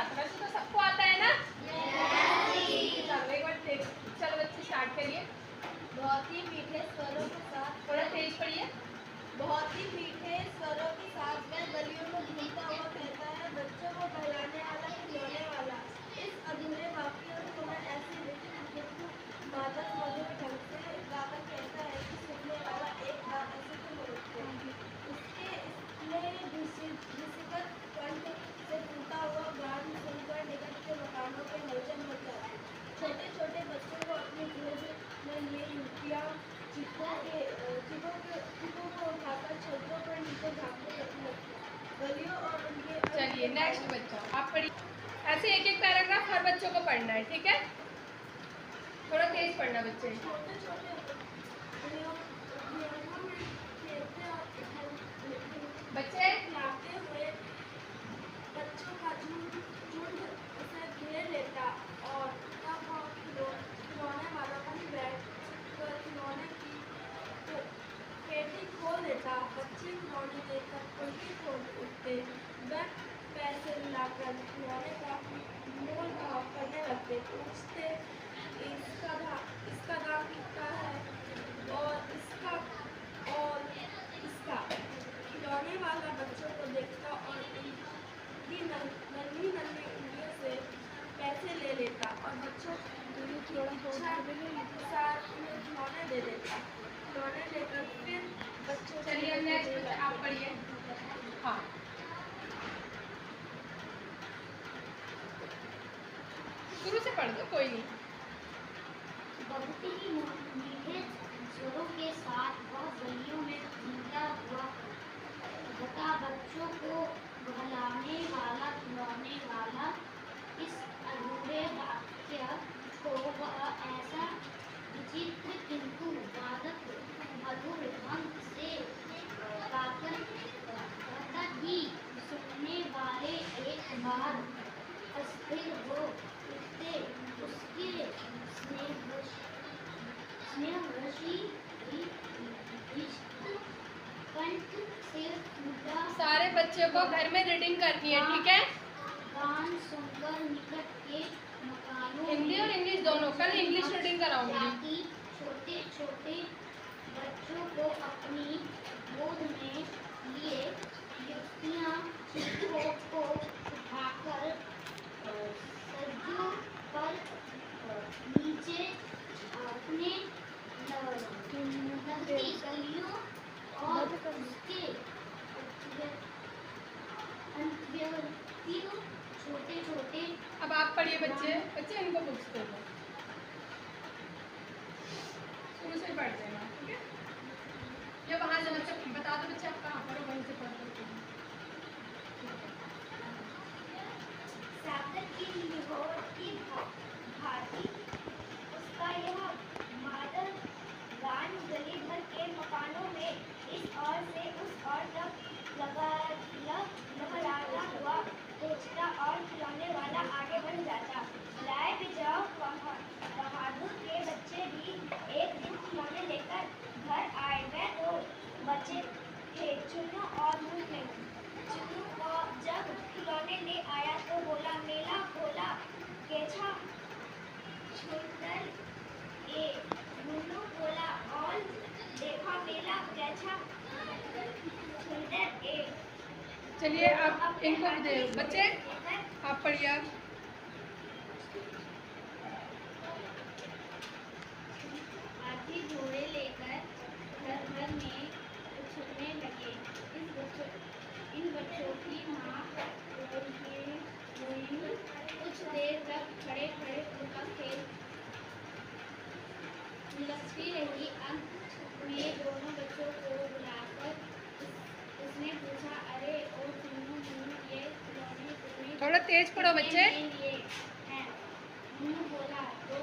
आता, वैसे तो सबको आता है ना। चलो एक बार चलो बच्चे स्टार्ट करिए। बहुत ही मीठे स्वरों के साथ, थोड़ा तेज पढ़िए। बहुत ही मीठे स्वरों के साथ वह गलियों में घूमता हुआ कहता है, बच्चों को बहलाने वाला, खिलौने वाला। इस अधूरे वाक्य को मैं ऐसे मादक मधुर ढंग से गाकर कहता है कि सुनने वाला एक बार ऐसे तो होते। उसके विशिकत कंठ से टूटा हुआ गान सुनकर निकट के मकानों के हलचल मच जाती। छोटे छोटे बच्चों को अपनी गोद में लिए युवतियाँ चिपों को उठाकर छतों पर नीचे झाँकने लगती। गलियों और उनके चलिए नेक्स्ट बच्चा आप पढ़िए। ऐसे एक एक पैराग्राफ हर बच्चों को पढ़ना है, ठीक है। थोड़ा तेज पढ़ना बच्चे। छोटे छोटे बच्चे खिलाते हुए बच्चों का झुंड उसे घेर लेता और तब वह खिलौने वालों पर बैठ कर खिलौने की पेटी खोल देता। बच्चे खिलौने देखकर उल्टी खोल उठते। वह पैसे लाकर खिलौने का मोल भाव करने लगते। पूछते इसका दाम कितना है और इसका खिलौने वाला बच्चों को देखता और उनकी नन्ही उंगलियों से पैसे ले लेता और बच्चों अनुसार उन्हें खिलौने दे देता। खिलौने लेकर फिर बच्चों चलिए नेक्स्ट बच्चा आप पढ़िए। हाँ शुरू से पढ़ दो, कोई नहीं। बहुत ही मीठे स्वरों के साथ वह गलियों में घूमता हुआ बता, बच्चों को बहलाने वाला, खिलौने वाला। इस अधूरे वाक्य को वह ऐसा विचित्र किंतु मादक मधुर ढंग से गाकर कहता कि सुनने वाले एक बार अस्थिर हो उठते। उसके स्नेहवशी कंठ से टूटा सारे बच्चों को घर में रीडिंग करनी है, ठीक है। गान सुनकर निकट के मकानों हिंदी और इंग्लिश दोनों, कल इंग्लिश रीडिंग कराऊंगी। छोटे छोटे बच्चों को अपनी गोद में लिए युवतियाँ चिट्ठों को उठाकर सज्जों पर नीचे अपने लगती गलियों और उसके अंतर्वर्तियों छोटे छोटे। अब आप पढ़िए बच्चे। बच्चे इनको बुक्स दे दो, शुरू से पढ़ देना, ठीक है। ये वहाँ से बच्चे बता दो बच्चे आप कहाँ पढ़ो, वहीं से पढ़ सकते हैं। सागर की लाहौर की भांति उसका यह मादल गान गली भर के मकानों में इस ओर से उस ओर तक लहराता हुआ पहुंचता और खिलौने वाला आगे बढ़ जाता। लाए भी जाओ बहादुर के बच्चे भी एक दिन खिलौने लेकर घर आए। वह दो बच्चे थे, चुन्नू और मुन्नू। चुन्नू जब खिलौने ले आया तो बोला, मेला खोला केछा छुंदर ए। मुन्नू बोला, और देखा मेला कैसा छुंदर ए। चलिए आप इनको दे बच्चे, आप पढ़िए। आप हाथी घोड़े लेकर घर घर में उछलने लगे। इन बच्चों की माँ कुछ देर तक खड़े खड़े उनका खेल लचती रही। अंत में दोनों बच्चों को बुलाकर उसने पूछा, अरे ओ चुन्नू मुन्नू, ये खिलौने तुम्हें थोड़ा तेज पढ़ो बच्चे। लिए हैं? मुन्नू बोला, 2